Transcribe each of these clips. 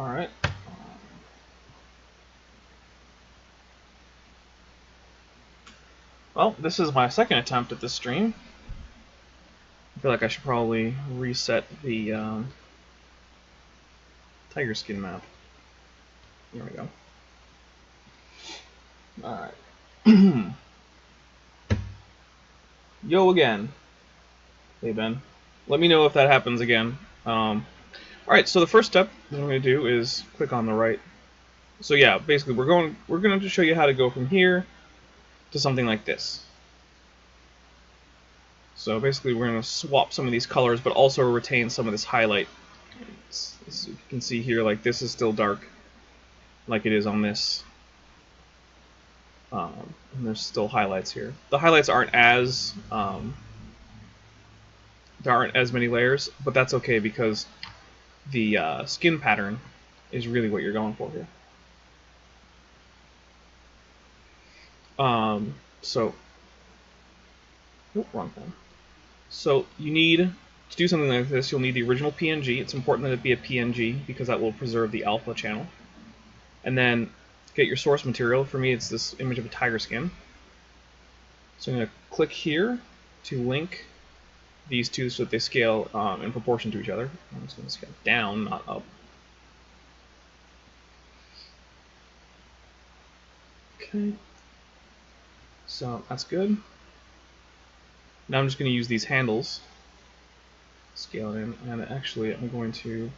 Alright. Well, this is my second attempt at this stream. I feel like I should probably reset the tiger skin map. There we go. Alright. Yo again. Hey Ben. Let me know if that happens again. Alright, so the first step I'm going to do is click on the right. So yeah, basically we're going to show you how to go from here to something like this. So basically we're going to swap some of these colors, but also retain some of this highlight. As you can see here, like this is still dark, like it is on this. And there's still highlights here. The highlights aren't as there aren't as many layers, but that's okay because the skin pattern is really what you're going for here. So, oh, wrong thing. So you need to do something like this. You'll need the original PNG. It's important that it be a PNG because that will preserve the alpha channel. And then get your source material. For me, it's this image of a tiger skin. So I'm going to click here to link these two so that they scale in proportion to each other. I'm just going to scale down, not up. Okay. So that's good. Now I'm just going to use these handles, scale it in, and actually I'm going to,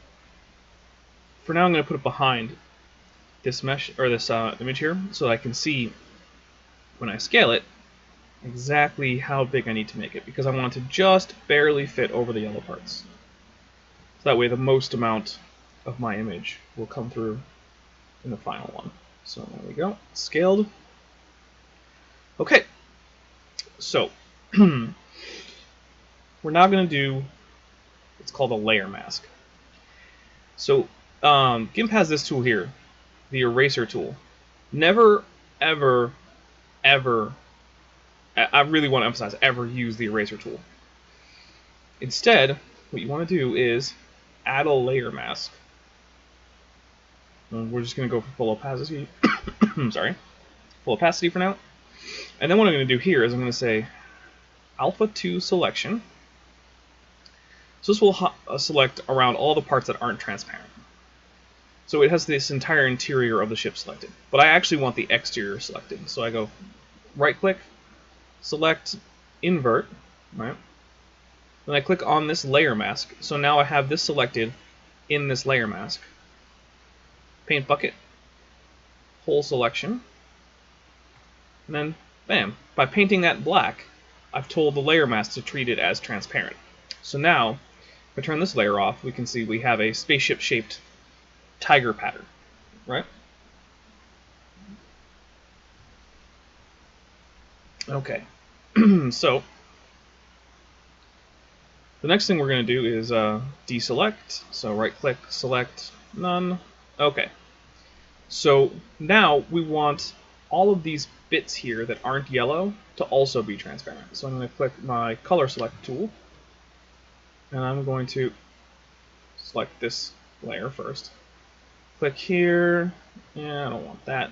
for now I'm going to put it behind this mesh, or this image here, so I can see when I scale it exactly how big I need to make it, because I want it to just barely fit over the yellow parts. So that way the most amount of my image will come through in the final one. So there we go, scaled. Okay, so we're now going to do, it's called a layer mask. So GIMP has this tool here, the eraser tool. Never, ever, ever, I really want to emphasize, ever use the eraser tool. Instead, what you want to do is add a layer mask. And we're just going to go for full opacity. Sorry, full opacity for now. And then what I'm going to do here is I'm going to say alpha 2 selection. So this will select around all the parts that aren't transparent. So it has this entire interior of the ship selected. But I actually want the exterior selected. So I go right click, select, invert, right? Then I click on this layer mask. So now I have this selected in this layer mask. Paint bucket, whole selection. And then, bam, by painting that black, I've told the layer mask to treat it as transparent. So now, if I turn this layer off, we can see we have a spaceship-shaped tiger pattern, right? Okay, so the next thing we're going to do is deselect. So right-click, select, none. Okay, so now we want all of these bits here that aren't yellow to also be transparent. So I'm going to click my color select tool, and I'm going to select this layer first. Click here, yeah, I don't want that.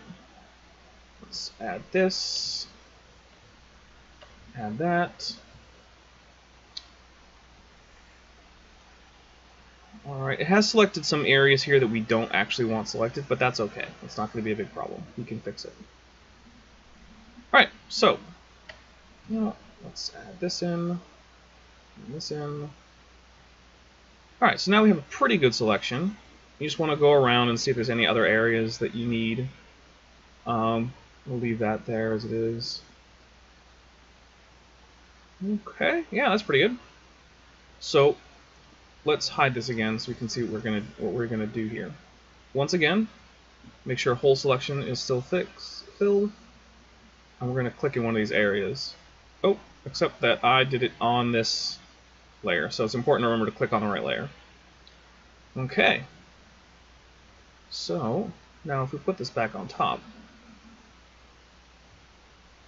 Let's add this, add that. Alright, it has selected some areas here that we don't actually want selected, but that's okay. It's not going to be a big problem. We can fix it. Alright, so let's add this in, and this in. Alright, so now we have a pretty good selection. You just want to go around and see if there's any other areas that you need. We'll leave that there as it is. Okay, yeah, that's pretty good. So let's hide this again so we can see what we're gonna do here. Once again, make sure whole selection is still filled, and we're gonna click in one of these areas. Oh, except that I did it on this layer, so it's important to remember to click on the right layer. Okay. So now if we put this back on top,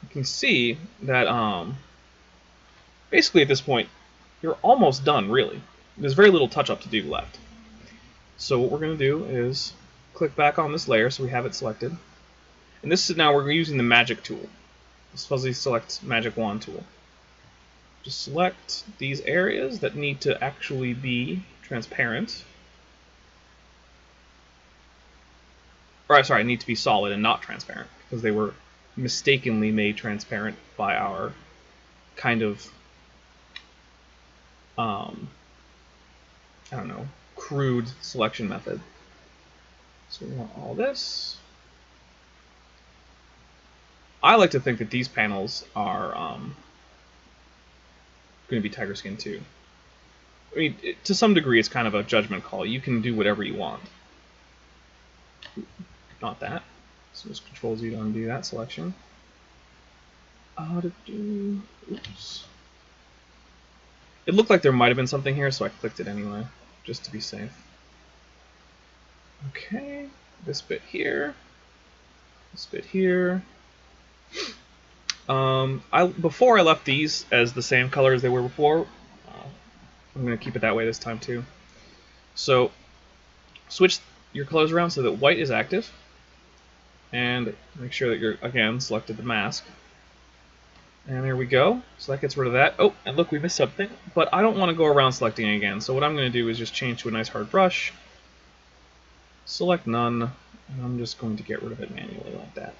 you can see that basically at this point you're almost done, really. There's very little touch-up to do left. So what we're going to do is click back on this layer so we have it selected. And this is now we're using the magic tool. This fuzzy select magic wand tool. Just select these areas that need to actually be transparent. Or sorry, need to be solid and not transparent, because they were mistakenly made transparent by our kind of I don't know, crude selection method. So we want all this. I like to think that these panels are going to be tiger skin too. I mean, to some degree, it's kind of a judgment call. You can do whatever you want. Not that. So just Control Z to undo that selection. Oops. It looked like there might have been something here, so I clicked it anyway, just to be safe. Okay, this bit here, this bit here. Before I left these as the same color as they were before, I'm going to keep it that way this time too. So switch your colors around so that white is active, and make sure that you're, again, selected the mask. And there we go. So that gets rid of that. Oh, and look, we missed something. But I don't want to go around selecting it again. So what I'm going to do is just change to a nice hard brush. Select none. And I'm just going to get rid of it manually like that.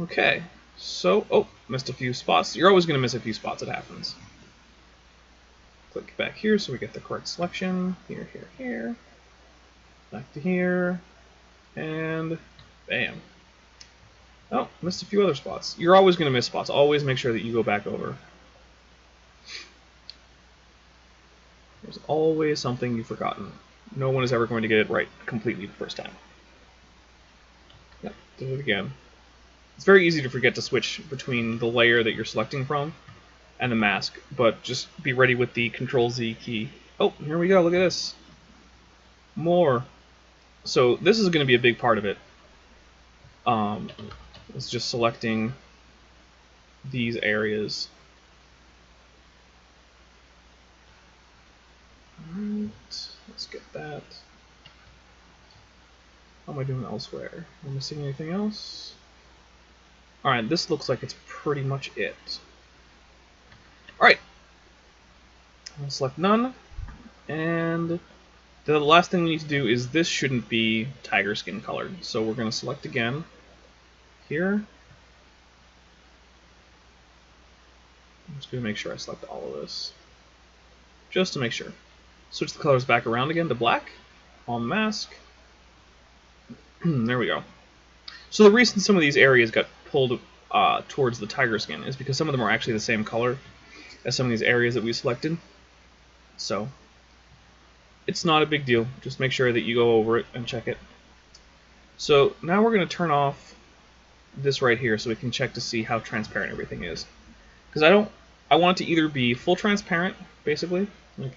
Okay. So, oh, missed a few spots. You're always going to miss a few spots. It happens. Click back here so we get the correct selection. Here, here, here. Back to here. And bam. Oh, missed a few other spots. You're always going to miss spots. Always make sure that you go back over. There's always something you've forgotten. No one is ever going to get it right completely the first time. Yep, did it again. It's very easy to forget to switch between the layer that you're selecting from and the mask, but just be ready with the Control Z key. Oh, here we go. Look at this. More. So this is going to be a big part of it. It's just selecting these areas. Alright, let's get that. How am I doing elsewhere? Am I missing anything else? Alright, this looks like it's pretty much it. Alright. I'll select none. And the last thing we need to do is this shouldn't be tiger skin colored. So we're going to select again. Here. I'm just going to make sure I select all of this. Just to make sure. Switch the colors back around again to black on the mask. There we go. So the reason some of these areas got pulled towards the tiger skin is because some of them are actually the same color as some of these areas that we selected. So it's not a big deal. Just make sure that you go over it and check it. So now we're going to turn off this right here so we can check to see how transparent everything is. Because I want it to either be full transparent, basically, like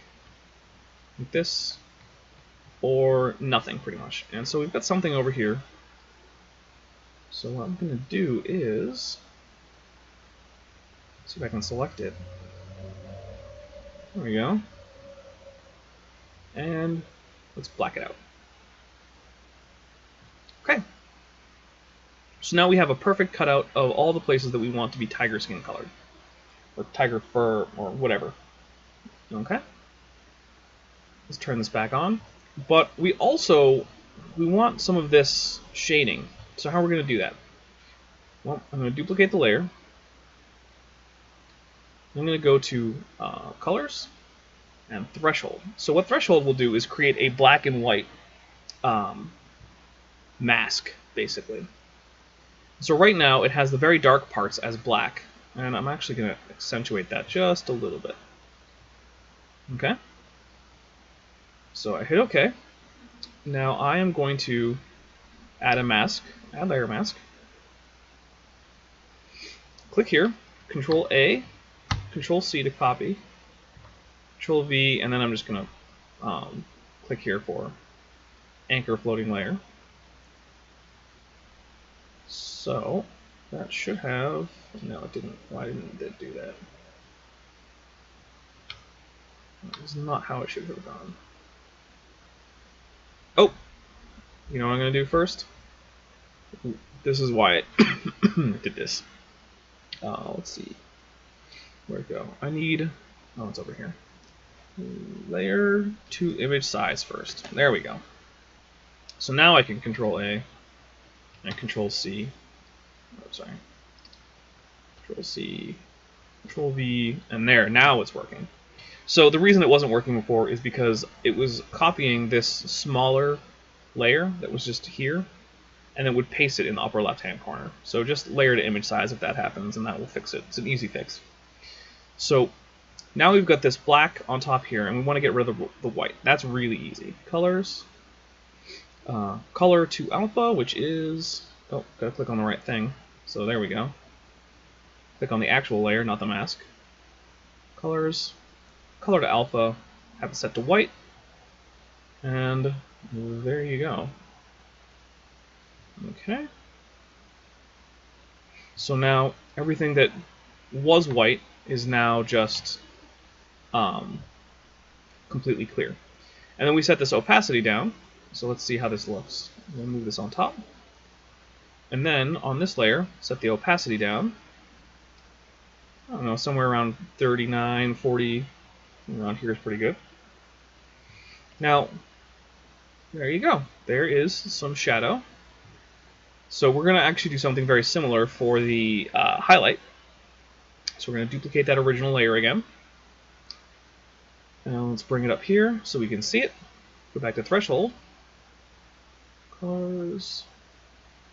this, or nothing, pretty much. And so we've got something over here. So what I'm going to do is see if I can select it. There we go. And let's black it out. Okay. So now we have a perfect cutout of all the places that we want to be tiger skin colored, or tiger fur, or whatever. Okay. Let's turn this back on. But we want some of this shading. So how are we going to do that? Well, I'm going to duplicate the layer. I'm going to go to Colors and Threshold. So what Threshold will do is create a black and white mask, basically. So right now it has the very dark parts as black, and I'm actually going to accentuate that just a little bit. Okay? So I hit OK. Now I am going to add a mask, add layer mask. Click here, Control A, Control C to copy, Control V, and then I'm just going to click here for anchor floating layer. So that should have, no it didn't, why didn't it do that? That is not how it should have gone. You know what I'm going to do first? This is why I did this. Let's see. Where'd it go? I need... Oh, it's over here. Layer to image size first. There we go. So now I can Control A and Control C. Oh, sorry. Control C, Control V, and there. Now it's working. So the reason it wasn't working before is because it was copying this smaller layer that was just here, and it would paste it in the upper left-hand corner. So just layer to image size if that happens, and that will fix it. It's an easy fix. So now we've got this black on top here, and we want to get rid of the white. That's really easy. Colors, color to alpha, which is... Oh, gotta click on the right thing. So there we go. Click on the actual layer, not the mask. Colors, color to alpha, have it set to white, and there you go. Okay. So now everything that was white is now just completely clear. And then we set this opacity down. So let's see how this looks. We'll move this on top. And then on this layer, set the opacity down. I don't know, somewhere around 39, 40, around here is pretty good. Now, there you go. There is some shadow. So we're going to actually do something very similar for the highlight. So we're going to duplicate that original layer again. And let's bring it up here so we can see it. Go back to threshold. Colors.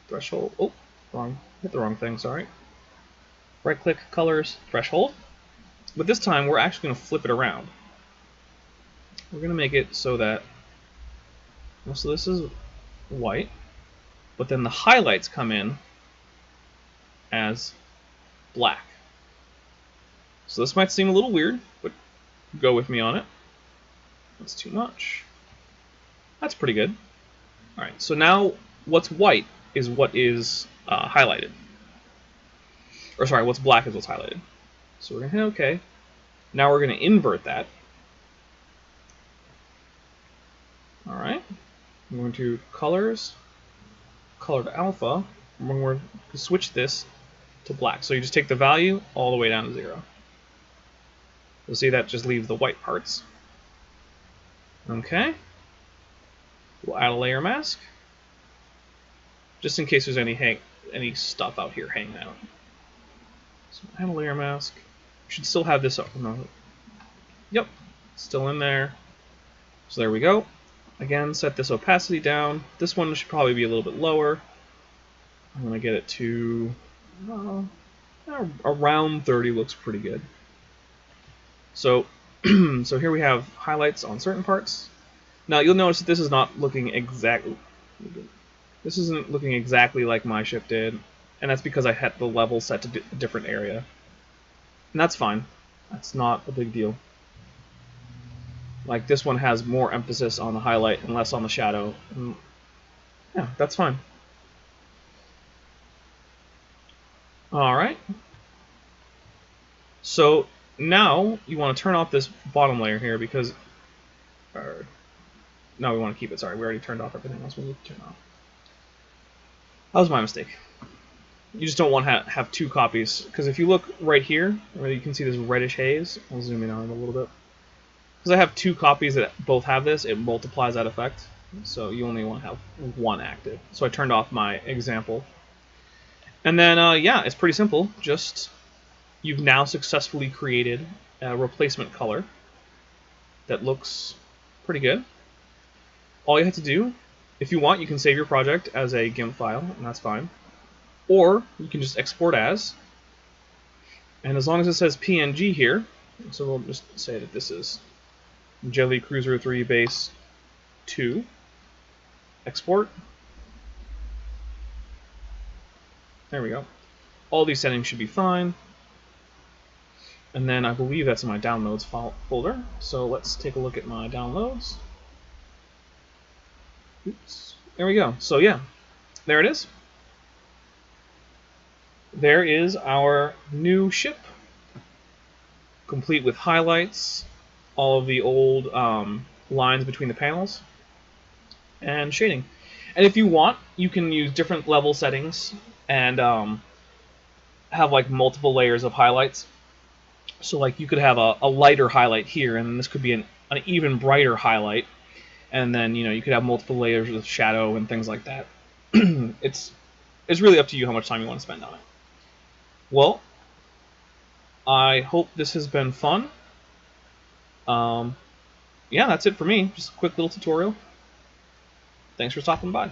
Threshold. Oh, wrong. Hit the wrong thing, sorry. Right click, colors, threshold. But this time we're actually going to flip it around. We're going to make it so that most of this is white, but then the highlights come in as black. So this might seem a little weird, but go with me on it. That's too much. That's pretty good. Alright, so now what's white is what is highlighted. Or sorry, what's black is what's highlighted. So we're going to hit OK. Now we're going to invert that. Alright. I'm going to colors, color to alpha. And we're going to switch this to black. So you just take the value all the way down to 0. You'll see that just leaves the white parts. Okay. We'll add a layer mask, just in case there's any stuff out here hanging out. So add a layer mask. We should still have this up. No. Yep, still in there. So there we go. Again, set this opacity down. This one should probably be a little bit lower. I'm gonna get it to around 30. Looks pretty good. So, so here we have highlights on certain parts. Now you'll notice that this is not looking exactly. This isn't looking exactly like my ship did, and that's because I had the level set to a different area. And that's fine. That's not a big deal. Like this one has more emphasis on the highlight and less on the shadow. And yeah, that's fine. Alright. So now you want to turn off this bottom layer here because... No, we want to keep it. Sorry, we already turned off everything else we need to turn off. That was my mistake. You just don't want to have two copies, because if you look right here, where you can see this reddish haze, I'll zoom in on it a little bit. Because I have two copies that both have this, it multiplies that effect. So you only want to have one active. So I turned off my example. And then, yeah, it's pretty simple. Just, you've now successfully created a replacement color that looks pretty good. All you have to do, if you want, you can save your project as a GIMP file, and that's fine. Or you can just export as. And as long as it says PNG here, so we'll just say that this is Jelly Cruiser 3 Base 2. Export. There we go. All these settings should be fine. And then I believe that's in my downloads folder. So let's take a look at my downloads. Oops. There we go. So yeah, there it is. There is our new ship, complete with highlights, all of the old lines between the panels, and shading. And if you want, you can use different level settings and have like multiple layers of highlights. So like you could have a lighter highlight here, and this could be an even brighter highlight. And then you could have multiple layers of shadow and things like that. It's really up to you how much time you want to spend on it. Well, I hope this has been fun. Yeah, that's it for me. Just a quick little tutorial. Thanks for stopping by.